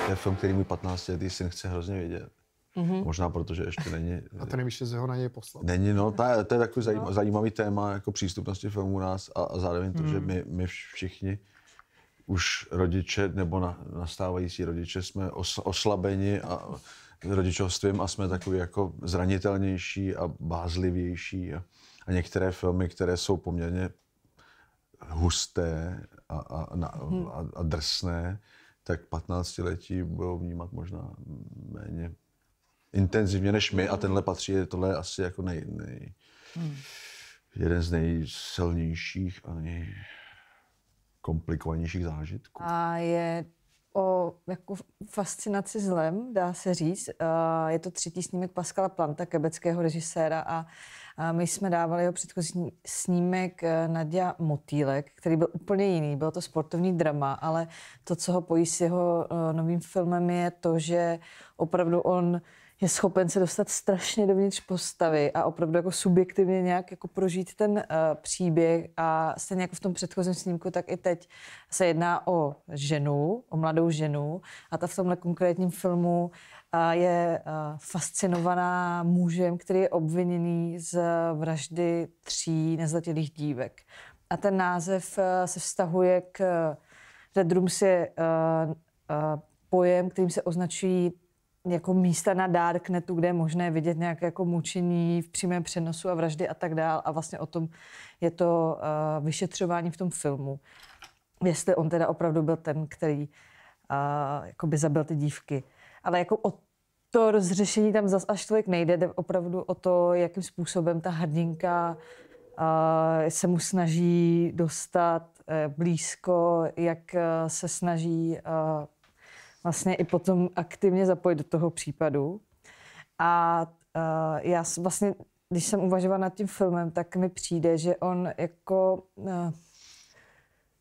to je film, který můj 15letý syn chce hrozně vidět. Možná protože ještě není... A to nevíš, že ho na něj poslat. Není, no, to je takový zajímavý téma jako přístupnosti filmů u nás a zároveň to, že my všichni už rodiče nebo nastávající rodiče jsme oslabeni a rodičovstvím a jsme takový jako zranitelnější a bázlivější a některé filmy, které jsou poměrně husté a drsné, tak 15letí budou vnímat možná méně intenzivně než my a tohle je asi jako jeden z nejsilnějších a nejkomplikovanějších zážitků. A je o jako fascinaci zlem, dá se říct. Je to třetí snímek Pascala Planta, quebeckého režiséra a my jsme dávali jeho předchozí snímek Nadia Motýlek, který byl úplně jiný. Bylo to sportovní drama, ale to, co ho pojí s jeho novým filmem, je to, že opravdu on je schopen se dostat strašně dovnitř postavy a opravdu jako subjektivně nějak jako prožít ten příběh a stejně jako v tom předchozím snímku, tak i teď se jedná o ženu, o mladou ženu a ta v tomhle konkrétním filmu je fascinovaná mužem, který je obviněný z vraždy 3 nezletilých dívek. A ten název se vztahuje k Red Rooms je pojem, kterým se označují jako místa na darknetu, kde je možné vidět nějaké jako mučení v přímém přenosu a vraždy a tak dál. A vlastně o tom je to vyšetřování v tom filmu. Jestli on teda opravdu byl ten, který jakoby zabil ty dívky. Ale jako o to rozřešení tam zas až tolik nejde. Jde opravdu o to, jakým způsobem ta hrdinka se mu snaží dostat blízko, jak se snaží vlastně i potom aktivně zapojit do toho případu. A já vlastně, když jsem uvažovala nad tím filmem, tak mi přijde, že on jako,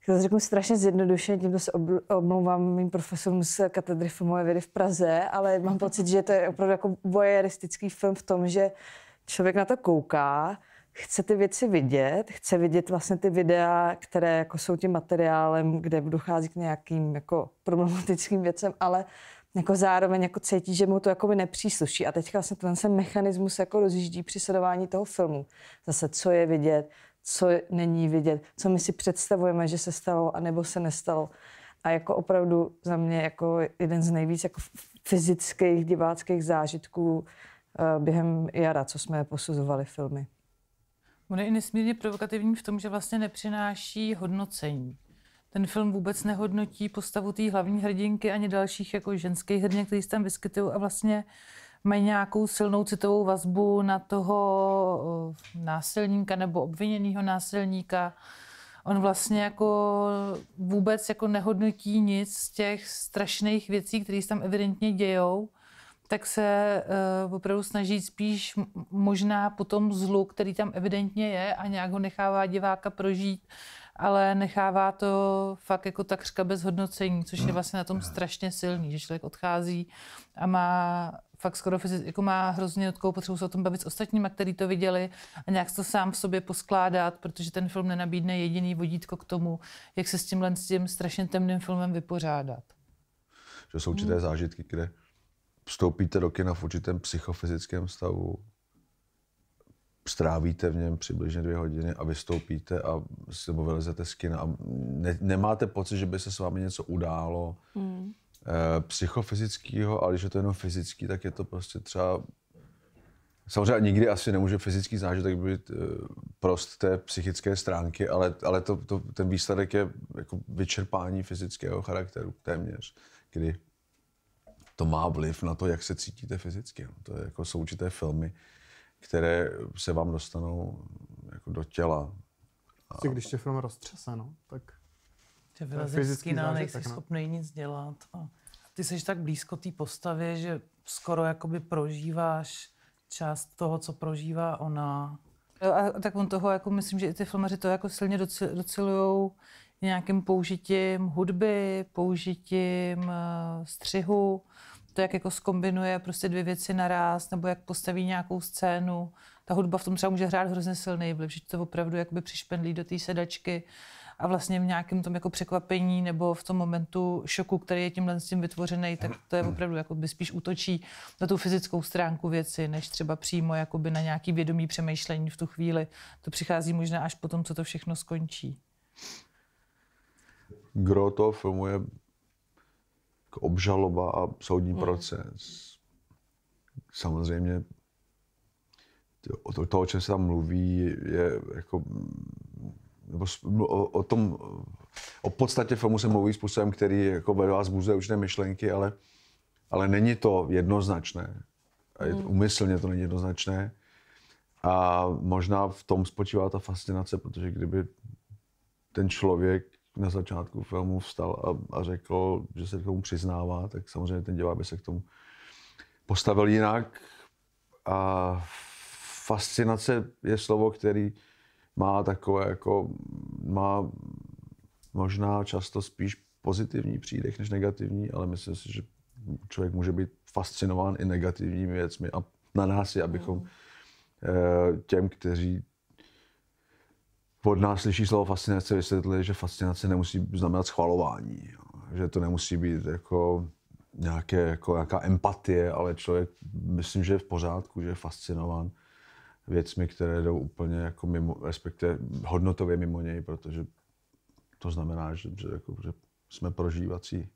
to řeknu strašně zjednodušeně, tímto se omlouvám mým profesorům z katedry filmové vědy v Praze, ale mám pocit, že to je opravdu jako voyeuristický film v tom, že člověk na to kouká, chce ty věci vidět, chce vidět vlastně ty videa, které jako jsou tím materiálem, kde dochází k nějakým jako problematickým věcem, ale jako zároveň jako cítí, že mu to jako by nepřísluší. A teďka vlastně ten mechanismus jako rozjíždí při sledování toho filmu. Zase, co je vidět, co není vidět, co my si představujeme, že se stalo, anebo se nestalo. A jako opravdu za mě jako jeden z nejvíc jako fyzických diváckých zážitků během jara, co jsme posuzovali filmy. On je i nesmírně provokativní v tom, že vlastně nepřináší hodnocení. Ten film vůbec nehodnotí postavu té hlavní hrdinky ani dalších jako ženských hrdinek, kteří se tam vyskytují a vlastně mají nějakou silnou citovou vazbu na toho násilníka nebo obviněného násilníka. On vlastně jako vůbec jako nehodnotí nic z těch strašných věcí, které se tam evidentně dějou, tak se opravdu snaží spíš možná po tom zlu, který tam evidentně je a nějak ho nechává diváka prožít, ale nechává to fakt jako takřka bez hodnocení, což je vlastně na tom strašně silný, že člověk odchází a má fakt skoro jako má hrozně nutkou potřebu se o tom bavit s ostatníma, kteří to viděli a nějak to sám v sobě poskládat, protože ten film nenabídne jediný vodítko k tomu, jak se s tím strašně temným filmem vypořádat. Že jsou určité zážitky, kde vstoupíte do kina v určitém psychofyzickém stavu, strávíte v něm přibližně 2 hodiny a vystoupíte a nebo vylezete z kina a nemáte pocit, že by se s vámi něco událo psychofyzického, ale když je to jenom fyzický, tak je to prostě třeba... Samozřejmě nikdy asi nemůže fyzický zážitek být prost té psychické stránky, ale ten výsledek je jako vyčerpání fyzického charakteru téměř, kdy to má vliv na to, jak se cítíte fyzicky. No. To je jako jsou určité filmy, které se vám dostanou jako do těla. Když tě film roztřese, no, tak že vylezeš z kina, nejsi schopný nic dělat. A ty jsi tak blízko té postavě, že skoro jakoby prožíváš část toho, co prožívá ona. A tak on toho, jako myslím, že i ty filmaři to jako silně docilujou nějakým použitím hudby, použitím střihu, to, jak jako zkombinuje prostě 2 věci naráz, nebo jak postaví nějakou scénu. Ta hudba v tom třeba může hrát hrozně silný vliv, že to opravdu jakoby přišpendlí do té sedačky a vlastně v nějakém tom jako překvapení nebo v tom momentu šoku, který je tímhle s tím vytvořený, tak to je opravdu jako by spíš útočí na tu fyzickou stránku věci, než třeba přímo jakoby na nějaký vědomý přemýšlení v tu chvíli. To přichází možná až potom, co to všechno skončí. Gro toho filmu je obžaloba a soudní proces. Samozřejmě to, o čem se tam mluví, je jako, nebo o podstatě filmu se mluví způsobem, který jako ve vás buzuje určité myšlenky, ale není to jednoznačné. A úmyslně to není jednoznačné. A možná v tom spočívá ta fascinace, protože kdyby ten člověk na začátku filmu vstal a řekl, že se k tomu přiznává, tak samozřejmě ten divák by se k tomu postavil jinak. A fascinace je slovo, který má takové jako, má možná často spíš pozitivní přídech než negativní, ale myslím si, že člověk může být fascinován i negativními věcmi a na nás je, abychom těm, kteří od nás slyší slovo fascinace, vysvětlili, že fascinace nemusí znamenat schvalování, že to nemusí být jako nějaká empatie, ale člověk, myslím, že je v pořádku, že je fascinován věcmi, které jdou úplně jako mimo, respektive hodnotově mimo něj, protože to znamená, že jsme prožívací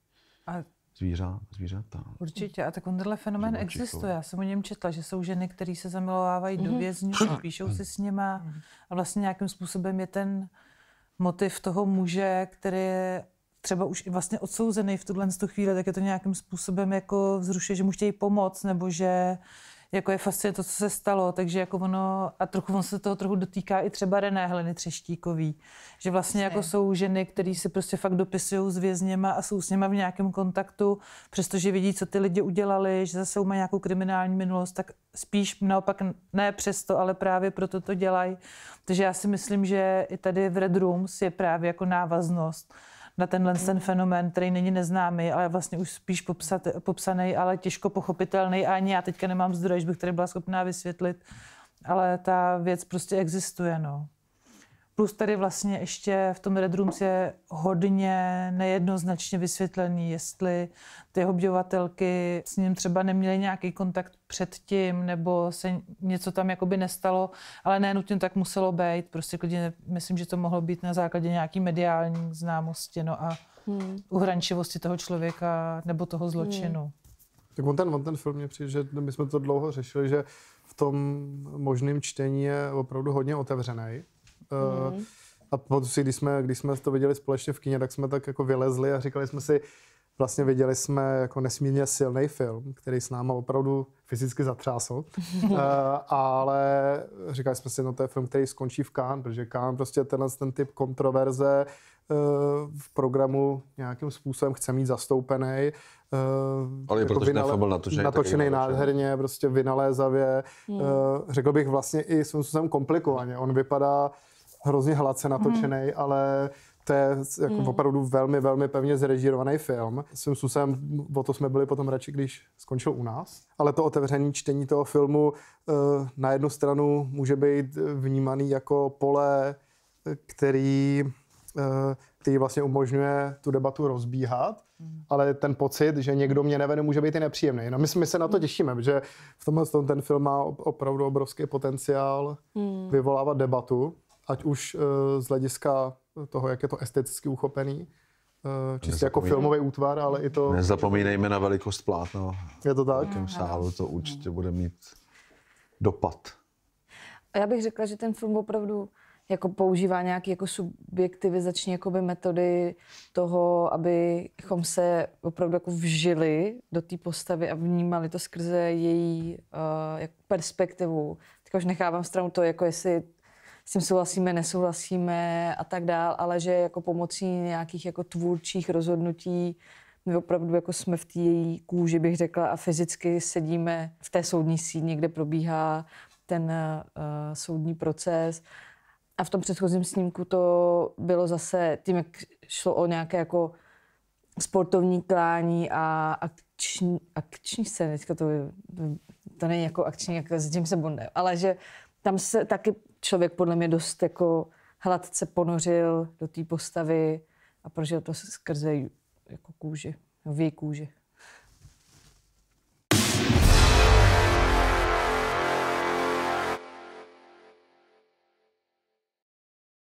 zvířata. Určitě. A tak tenhle fenomén existuje. Já jsem o něm četla, že jsou ženy, které se zamilovávají do vězňů, píšou si s nima a vlastně nějakým způsobem je ten motiv toho muže, který je třeba už i vlastně odsouzený v tuhle chvíli, tak je to nějakým způsobem jako vzrušuje, že mu chtějí pomoct, nebo že jako je fascinuje to, co se stalo, takže jako ono, a on se toho trochu dotýká i třeba René Heleny Třeštíkový, že vlastně jako jsou ženy, které si prostě fakt dopisují s vězněma a jsou s nima v nějakém kontaktu, přestože vidí, co ty lidi udělali, že zase mají nějakou kriminální minulost, tak spíš naopak ne přesto, ale právě proto to dělají. Takže já si myslím, že i tady v Red Rooms je právě jako návaznost na ten fenomén, který není neznámý, ale vlastně už spíš popsaný, ale těžko pochopitelný. A ani já teďka nemám zdroj, že bych tady byla schopná vysvětlit, ale ta věc prostě existuje. No. Plus tady vlastně ještě v tom Red Rooms je hodně nejednoznačně vysvětlený, jestli ty obdivovatelky s ním třeba neměly nějaký kontakt předtím, nebo se něco tam jakoby nestalo, ale ne nutně tak muselo být. Prostě klidně myslím, že to mohlo být na základě nějaký mediální známosti, no a uhrančivosti toho člověka nebo toho zločinu. Tak on ten film mě přijde, že my jsme to dlouho řešili, že v tom možném čtení je opravdu hodně otevřený. A potom, když jsme to viděli společně v kině, tak jsme tak jako vylezli a říkali jsme si, vlastně viděli jsme jako nesmírně silný film, který s náma opravdu fyzicky zatřásl, ale říkali jsme si, no to je film, který skončí v Cannes, protože Cannes prostě ten typ kontroverze v programu nějakým způsobem chce mít zastoupený. Ale jako protože ten film byl natočený nádherně, prostě vynalézavě. Řekl bych vlastně i svým způsobem komplikovaně. On vypadá hrozně hladce natočený, ale to je jako opravdu velmi, velmi pevně zrežírovaný film. Svým způsobem o to jsme byli potom radši, když skončil u nás. Ale to otevření čtení toho filmu na jednu stranu může být vnímaný jako pole, který vlastně umožňuje tu debatu rozbíhat, ale ten pocit, že někdo mě nevede, může být i nepříjemný. No my se na to těšíme, protože v tomhle ten film má opravdu obrovský potenciál vyvolávat debatu, ať už z hlediska toho, jak je to esteticky uchopený, čistě jako filmový útvar, ale i to... Nezapomínejme na velikost plátna. Je to tak? V jakém sálu to určitě bude mít dopad. A já bych řekla, že ten film opravdu jako používá nějaké jako subjektivizační jakoby metody toho, abychom se opravdu jako vžili do té postavy a vnímali to skrze její jako perspektivu. Teď už nechávám stranu to, jako jestli s tím souhlasíme, nesouhlasíme a tak dál, ale že jako pomocí nějakých jako tvůrčích rozhodnutí my opravdu jako jsme v té její kůži, bych řekla, a fyzicky sedíme v té soudní síni, kde probíhá ten soudní proces. A v tom předchozím snímku to bylo zase tím, jak šlo o nějaké jako sportovní klání a akční scény. To není jako akční, jako s Jamesem Bondem, ale že tam se taky člověk podle mě dost jako hladce ponořil do té postavy a prožil to skrze jako kůži, v její kůži.